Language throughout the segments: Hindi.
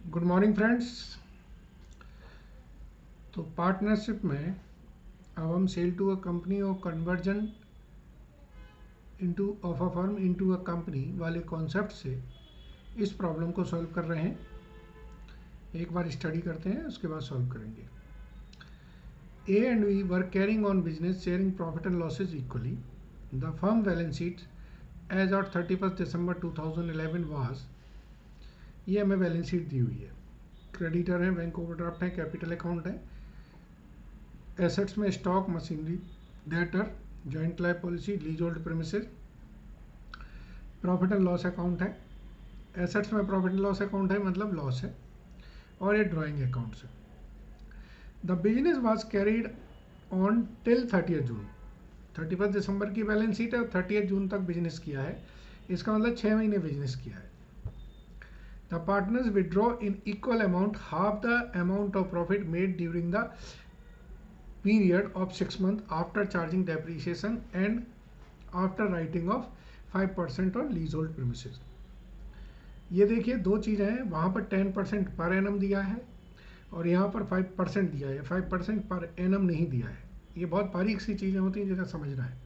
Good morning friends. तो पार्टनरशिप में अब हम सेल टू अ कंपनी और conversion into of a firm into a company वाले कॉन्सेप्ट से इस प्रॉब्लम को सॉल्व कर रहे हैं। एक बार स्टडी करते हैं, उसके बाद सॉल्व करेंगे। A and B were carrying on business, sharing profit and losses equally. The firm balance sheet as of 31st December 2011 was, ये हमें बैलेंस शीट दी हुई है। क्रेडिटर है, बैंक ओवरड्राफ्ट है, कैपिटल अकाउंट है, एसेट्स में stock, machinery, debtor, joint life policy, lease hold premises, profit and loss account है। एसेट्स में प्रॉफिट एंड लॉस अकाउंट है, मतलब लॉस है, और ये ड्राइंग अकाउंट्स है। The business was carried on till 30 जून। 31 दिसंबर की बैलेंस शीट है और 30 जून तक बिजनेस किया है। इसका मतलब 6 महीने बिजनेस किया है। The partners withdraw in equal amount half the amount of profit made during the period of 6 months after charging depreciation and after writing off 5% on leasehold premises। ये देखिए दो चीज़ें हैं, वहाँ पर 10% पर एनम दिया है और यहाँ पर 5% दिया है। 5% पर एनम नहीं दिया है। ये बहुत बारीक सी चीज़ें होती हैं जिन्हें समझना है।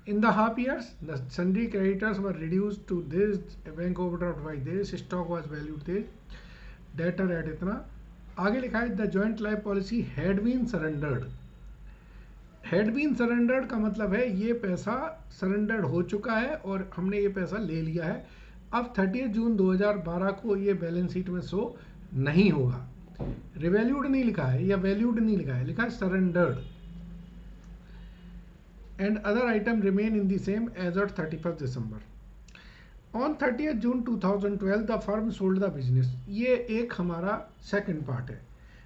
In the half years the sundry creditors were reduce to this, bank overdraft by this, stock was valued this, debtor at इतना। आगे लिखा है the joint life policy had been surrendered. Had been surrendered का मतलब है ये पैसा सरेंडर्ड हो चुका है और हमने ये पैसा ले लिया है। अब 30 जून 2012 को ये बैलेंस शीट में शो नहीं होगा। रिवैल्यूड नहीं लिखा है या वैल्यूड नहीं लिखा है, लिखा है surrendered. And other item remain in the same as of 31 December. On 30 June 2012 the firm sold the business. ये एक हमारा सेकंड पार्ट है।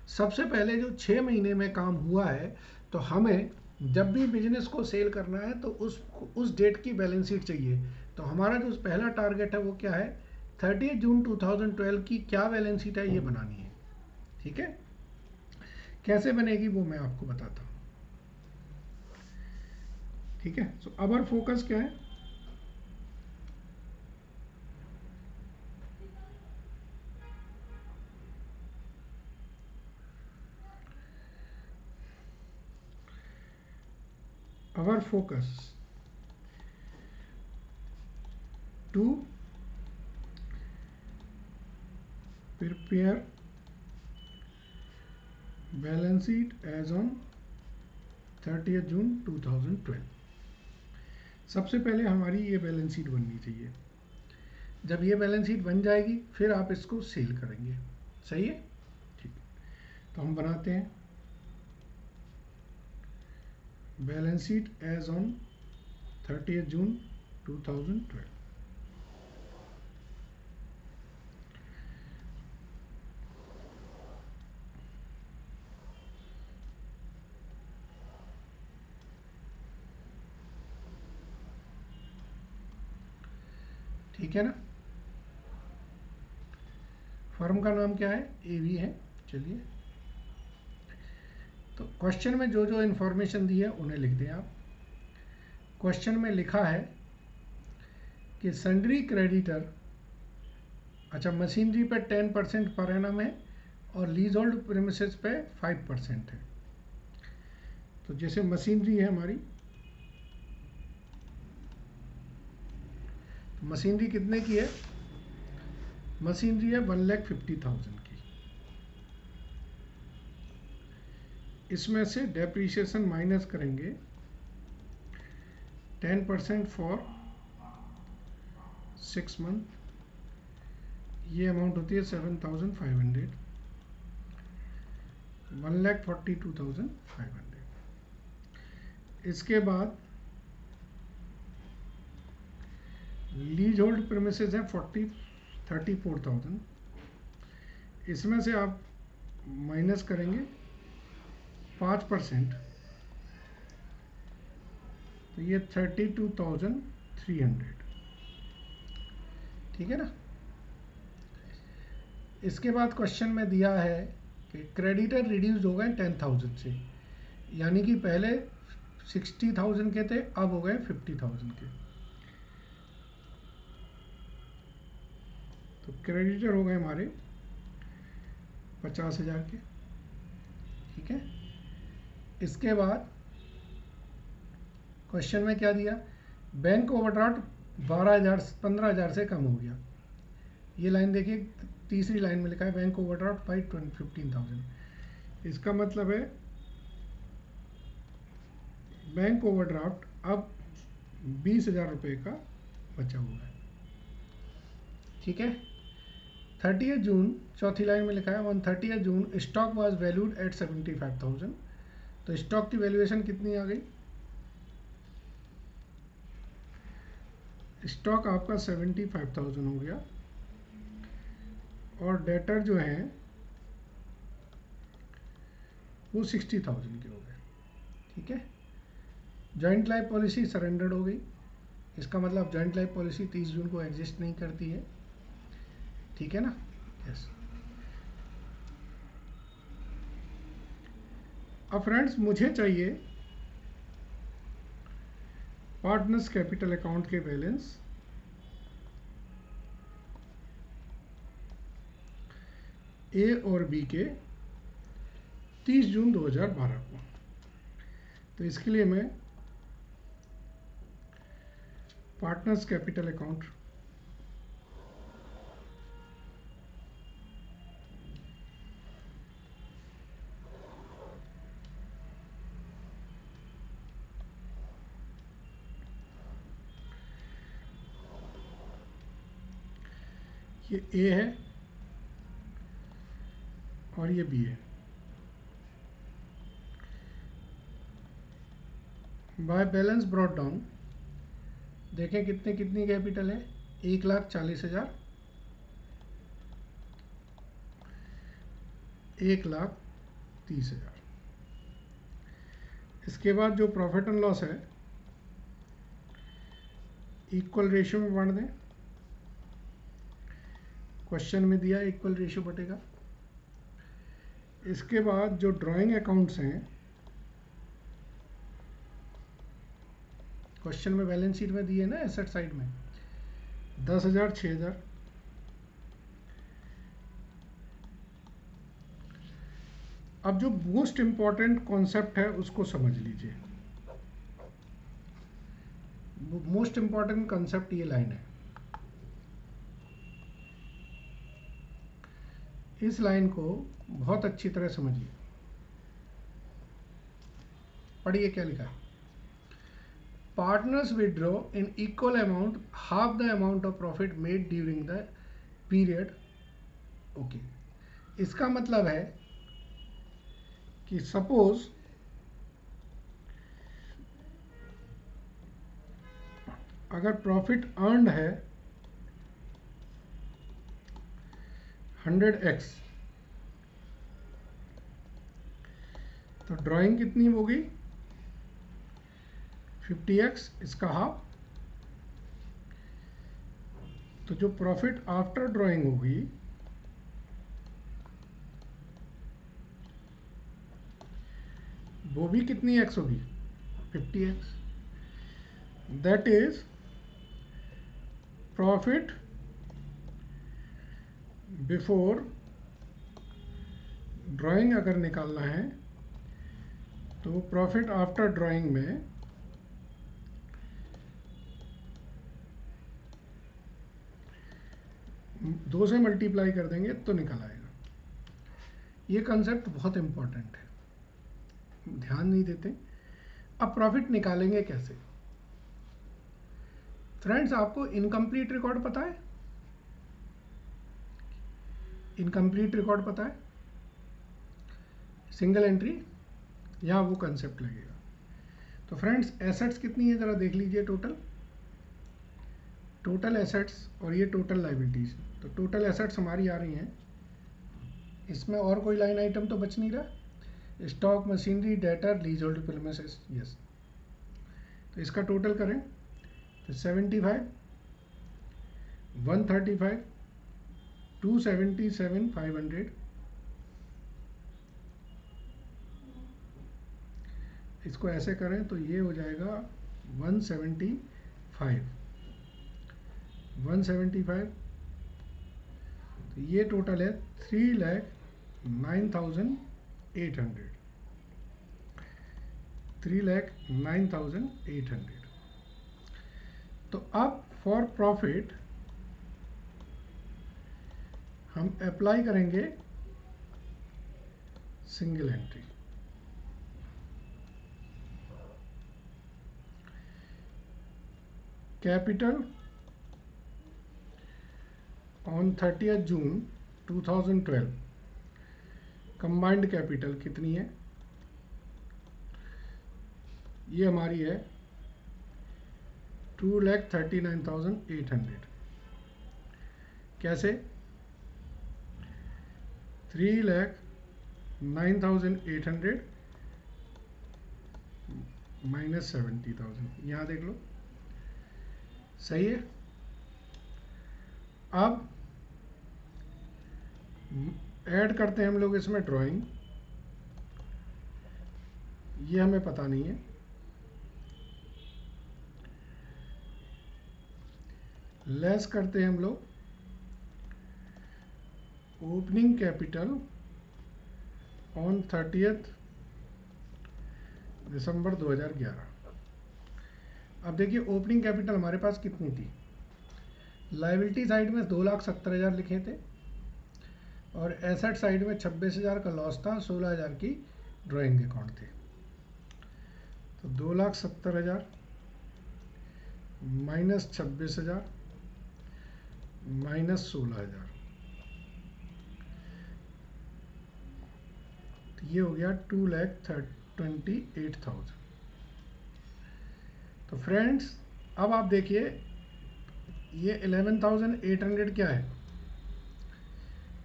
सबसे पहले जो 6 महीने में काम हुआ है, तो हमें जब भी बिजनेस को सेल करना है तो उस डेट की बैलेंस शीट चाहिए। तो हमारा जो पहला टारगेट है वो क्या है, 30 जून 2012 की क्या बैलेंस शीट है ये बनानी है। ठीक है, कैसे बनेगी वो मैं आपको बताता हूँ। ठीक है, सो अवर फोकस क्या है, our focus to prepare balance sheet as on 30 June 2012। सबसे पहले हमारी ये बैलेंस शीट बननी चाहिए। जब ये बैलेंस शीट बन जाएगी फिर आप इसको सेल करेंगे। सही है, ठीक। तो हम बनाते हैं balance sheet as on 30 June 2012। ठीक है ना। फर्म का नाम क्या है, एवी है। चलिए, तो क्वेश्चन में जो जो इन्फॉर्मेशन दी है उन्हें लिख दें आप। क्वेश्चन में लिखा है कि सन्ड्री क्रेडिटर, अच्छा, मशीनरी पे 10% पर एनम है और लीज होल्ड प्रेमिसेस पे 5% है। तो जैसे मशीनरी है हमारी, मशीनरी कितने की है, मशीनरी है 1,50,000 की। इसमें से डेप्रीशिएशन माइनस करेंगे 10% फॉर 6 मंथ, ये अमाउंट होती है 7,500, 1,42,500। इसके बाद लीज होल्ड प्रेमिसेस है 34,000। इसमें से आप माइनस करेंगे 5%, तो ये 32,300। ठीक है ना। इसके बाद क्वेश्चन में दिया है कि क्रेडिटर रिड्यूस हो गए 10,000 से, यानी कि पहले 60,000 के थे, अब हो गए 50,000 के। तो क्रेडिटर हो गए हमारे 50,000 के। ठीक है, इसके बाद क्वेश्चन में क्या दिया, बैंक ओवरड्राफ्ट 15,000 से कम हो गया। ये लाइन देखिए, तीसरी लाइन में लिखा है बैंक ओवरड्राफ्ट बाई 15,000। इसका मतलब है बैंक ओवरड्राफ्ट अब 20,000 रुपये का बचा हुआ है। ठीक है, 30 जून, चौथी लाइन में लिखा है on 30 June stock was valued at 75,000। तो स्टॉक की वैल्यूएशन कितनी आ गई, स्टॉक आपका 75,000 हो गया, और डेटर जो हैं वो 60,000 के हो गए। ठीक है, जॉइंट लाइफ पॉलिसी सरेंडर्ड हो गई। इसका मतलब जॉइंट लाइफ पॉलिसी 30 जून को एग्जिस्ट नहीं करती है। ठीक है ना, यस। अब फ्रेंड्स मुझे चाहिए पार्टनर्स कैपिटल अकाउंट के बैलेंस ए और बी के 30 जून 2012 को। तो इसके लिए मैं पार्टनर्स कैपिटल अकाउंट ये ए है और ये बी है। बाय बैलेंस ब्रॉट डाउन, देखें कितनी कैपिटल है, 1,40,000, 1,30,000। इसके बाद जो प्रॉफिट एंड लॉस है इक्वल रेशियो में बांट दें। क्वेश्चन में दिया इक्वल रेशियो बटेगा। इसके बाद जो ड्राइंग अकाउंट्स हैं, क्वेश्चन में बैलेंस शीट में दिए ना एसेट साइड में 10,000, 6,000। अब जो मोस्ट इंपॉर्टेंट कॉन्सेप्ट है उसको समझ लीजिए। मोस्ट इंपॉर्टेंट कॉन्सेप्ट ये लाइन है। इस लाइन को बहुत अच्छी तरह समझिए। पढ़िए क्या लिखा है, partners withdraw in equal amount half the amount of profit made during the period. Okay, इसका मतलब है कि सपोज अगर प्रॉफिट अर्नड है 100x, तो ड्राइंग कितनी होगी 50x, इसका हाफ। तो जो प्रॉफिट आफ्टर ड्राइंग होगी वो भी कितनी x होगी 50x। That is profit before drawing अगर निकालना है तो प्रॉफिट आफ्टर ड्राइंग में दो से मल्टीप्लाई कर देंगे तो निकल आएगा। ये कंसेप्ट बहुत इंपॉर्टेंट है, ध्यान नहीं देते। अब प्रॉफिट निकालेंगे कैसे फ्रेंड्स, आपको इनकम्प्लीट रिकॉर्ड पता है, इनकम्प्लीट रिकॉर्ड पता है, सिंगल एंट्री, यहाँ वो कंसेप्ट लगेगा। तो फ्रेंड्स एसेट्स कितनी है ज़रा देख लीजिए, टोटल एसेट्स और ये टोटल लाइबिलिटीज। तो टोटल एसेट्स हमारी आ रही हैं, इसमें और कोई लाइन आइटम तो बच नहीं रहा, stock, machinery, debtor, lease hold premises, yes. तो इसका टोटल करें तो 75, 135, 277, 500। इसको ऐसे करें तो ये हो जाएगा 175, 175। तो ये टोटल है 3,75,000। 3,09,800, 3,09,800। तो अब फॉर प्रॉफिट हम अप्लाई करेंगे single entry. Capital on 30th June 2012, combined capital कितनी है? ये हमारी है 2,39,800। कैसे? 3,09,800 माइनस 70,000, यहाँ देख लो, सही है। अब ऐड करते हैं हम लोग इसमें ड्राइंग, ये हमें पता नहीं है। लेस करते हैं हम लोग ओपनिंग कैपिटल ऑन 30th दिसंबर 2011। अब देखिए ओपनिंग कैपिटल हमारे पास कितनी थी। लायबिलिटी साइड में 2,70,000 लिखे थे और एसेट साइड में 26,000 का लॉस था, 16,000 की ड्राइंग अकाउंट थे। तो 2,70,000 माइनस 26,000 माइनस 16,000, तो ये हो गया 2,28,000। तो फ्रेंड्स अब आप देखिए ये 11,800 क्या है?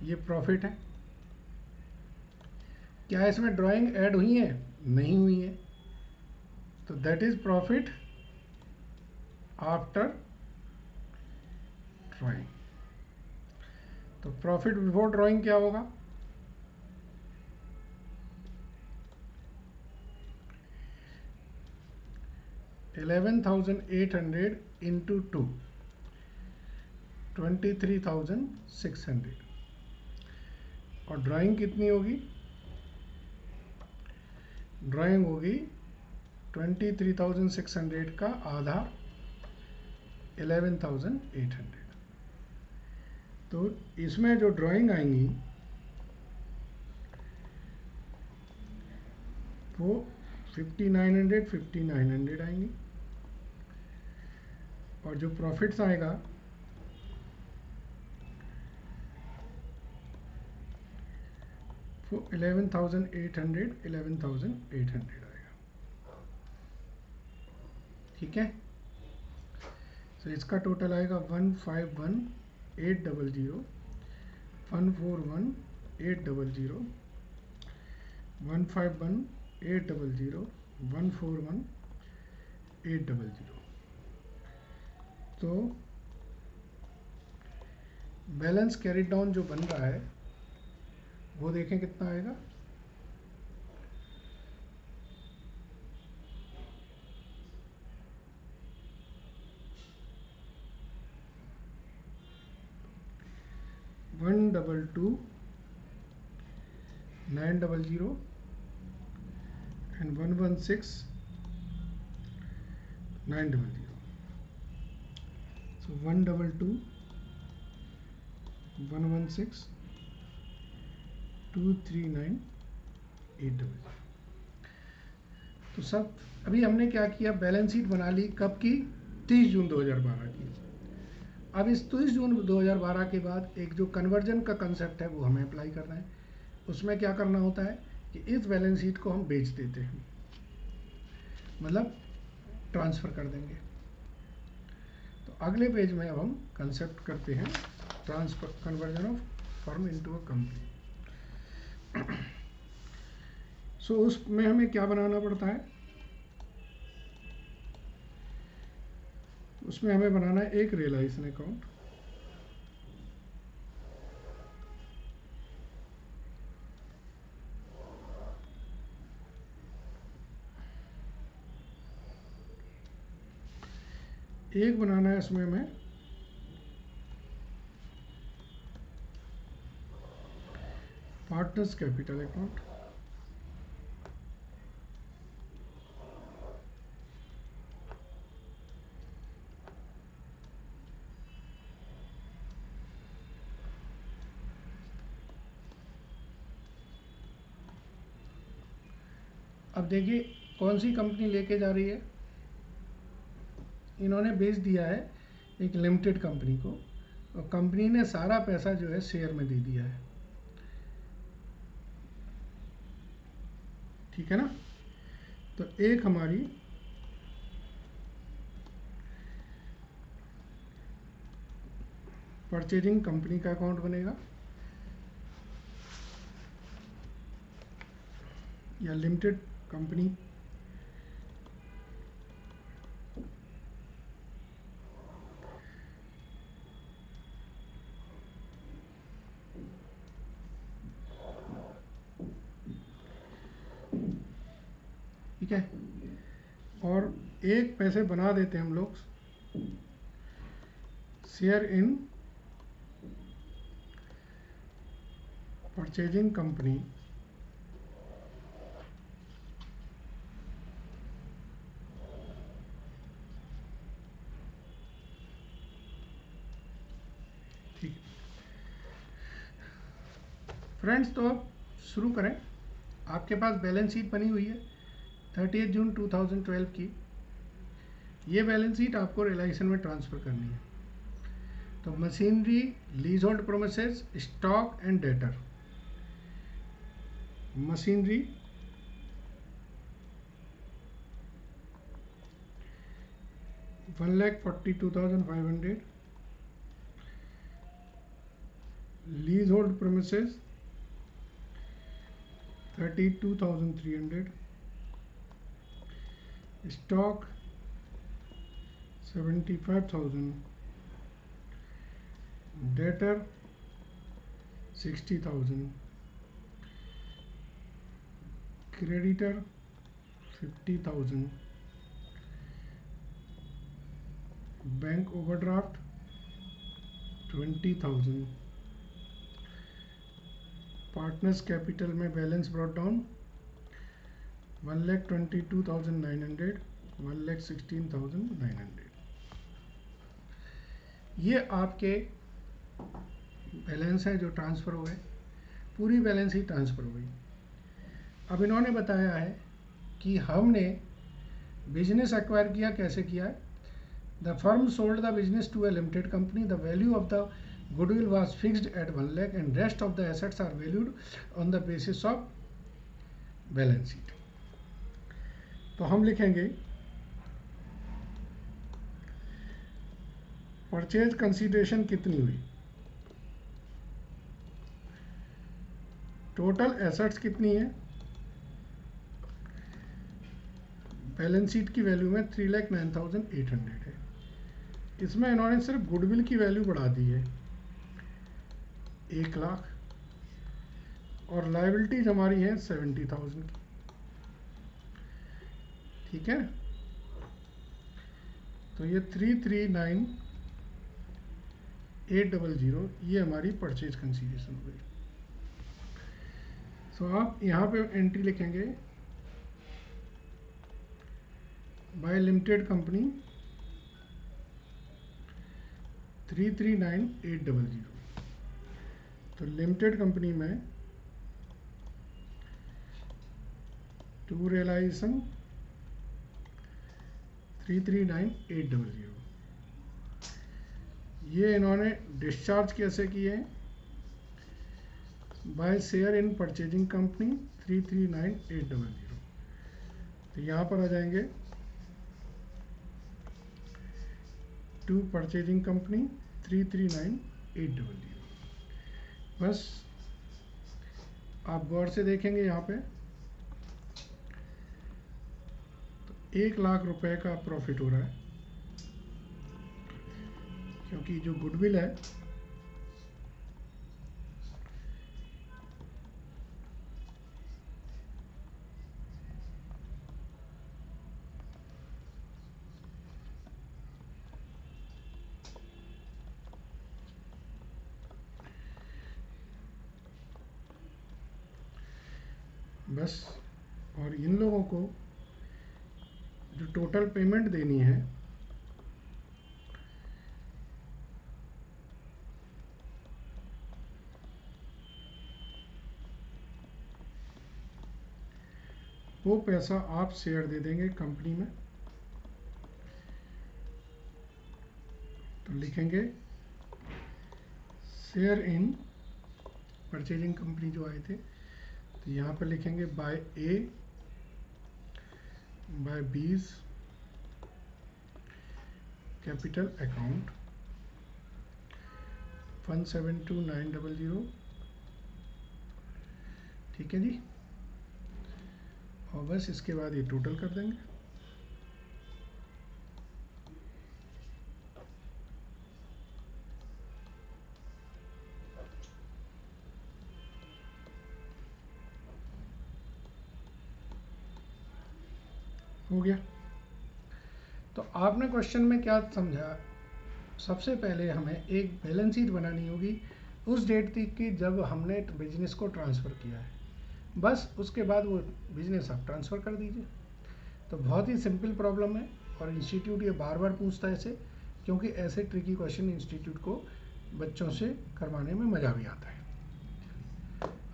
ये प्रॉफिट है। क्या इसमें ड्राइंग ऐड हुई है? नहीं हुई है, तो that is profit after drawing. तो प्रॉफिट बिफोर ड्राइंग क्या होगा? $11,800 इंटू 2, 23,600। और ड्राइंग कितनी होगी? ड्राइंग होगी 23,600 का आधा 11,800। तो इसमें जो ड्राइंग आएंगी वो 5,900 आएंगी, और जो प्रॉफिट्स आएगा वो 11,800 आएगा। ठीक है, तो इसका टोटल आएगा 151,800, 141,800, 151,800, 141,800। तो बैलेंस कैरिड डाउन जो बन रहा है वो देखें कितना आएगा। One 122,900 and 116,900। So 122,116,239,800। तो सब अभी हमने क्या किया, बैलेंस शीट बना ली। कब की? 30 जून 2012 की। अब इस 30 जून 2012 के बाद एक जो कन्वर्जन का कंसेप्ट है वो हमें अप्लाई करना है। उसमें क्या करना होता है कि इस बैलेंस शीट को हम बेच देते हैं, मतलब ट्रांसफ़र कर देंगे। तो अगले पेज में अब हम कंसेप्ट करते हैं transfer, conversion of firm into a company. So उसमें हमें क्या बनाना पड़ता है? उसमें हमें बनाना है एक रियलाइजेशन अकाउंट, एक बनाना है इसमें हमें पार्टनर्स कैपिटल अकाउंट, अब देखिए कौन सी कंपनी लेके जा रही है। इन्होंने बेच दिया है एक लिमिटेड कंपनी को, और कंपनी ने सारा पैसा जो है शेयर में दे दिया है, ठीक है ना। तो एक हमारी परचेजिंग कंपनी का अकाउंट बनेगा, या लिमिटेड कंपनी, ठीक है। और एक पैसे बना देते हैं हम लोग शेयर इन परचेजिंग कंपनी, ठीक है फ्रेंड्स। तो अब शुरू करें। आपके पास बैलेंस शीट बनी हुई है 30 जून 2012 की। ये बैलेंस शीट आपको रियलाइजेशन में ट्रांसफ़र करनी है। तो machinery, lease hold promises, stock and debtor. Machinery, $1,42,500, lease hold promises 32,300, stock 75,000, debtor 60,000, creditor 50,000, bank overdraft 20,000, partners capital में बैलेंस ब्रॉट डाउन 1,22,900, 1,16,900। ये आपके बैलेंस है जो ट्रांसफ़र हुए, पूरी बैलेंस ही ट्रांसफ़र हुई। अब इन्होंने बताया है कि हमने बिजनेस एक्वायर किया, कैसे किया है। The firm sold the business to a limited company, the value of the goodwill was fixed at 1 lakh and rest of the assets are valued on the basis of balance sheet. तो हम लिखेंगे परचेज कंसीडरेशन कितनी हुई, टोटल एसेट्स कितनी है, बैलेंस शीट की वैल्यू में 3,09,800 है। इसमें इन्होंने सिर्फ गुडविल की वैल्यू बढ़ा दी है 1 लाख, और लायबिलिटीज हमारी है 70,000 की, ठीक है। तो ये 339,800 ये हमारी परचेज कंसीडरेशन हो गई। सो आप यहाँ पे एंट्री लिखेंगे, बाय लिमिटेड कंपनी 339,800। तो लिमिटेड कंपनी में टू रियलाइजेशन 339,800। ये इन्होंने डिस्चार्ज कैसे किए हैं, by share in purchasing company 339,800। तो यहाँ पर आ जाएंगे टू परचेजिंग कंपनी 339,800। बस आप गौर से देखेंगे यहाँ पे तो 1 लाख रुपए का प्रॉफिट हो रहा है, क्योंकि जो गुडविल है बस। और इन लोगों को जो टोटल पेमेंट देनी है वो पैसा आप शेयर दे देंगे कंपनी में। तो लिखेंगे शेयर इन परचेजिंग कंपनी जो आए थे, तो यहाँ पर लिखेंगे बाय ए बाय बीज कैपिटल अकाउंट 172900। ठीक है जी। और बस इसके बाद ये टोटल कर देंगे। हो गया। तो आपने क्वेश्चन में क्या समझा? सबसे पहले हमें एक बैलेंस शीट बनानी होगी उस डेट तक की जब हमने बिजनेस को ट्रांसफ़र किया है, बस उसके बाद वो बिजनेस आप ट्रांसफ़र कर दीजिए। तो बहुत ही सिंपल प्रॉब्लम है और इंस्टीट्यूट ये बार बार पूछता है ऐसे, क्योंकि ऐसे ट्रिकी क्वेश्चन इंस्टीट्यूट को बच्चों से करवाने में मज़ा भी आता है।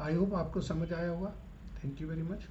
आई होप आपको समझ आया होगा। Thank you very much.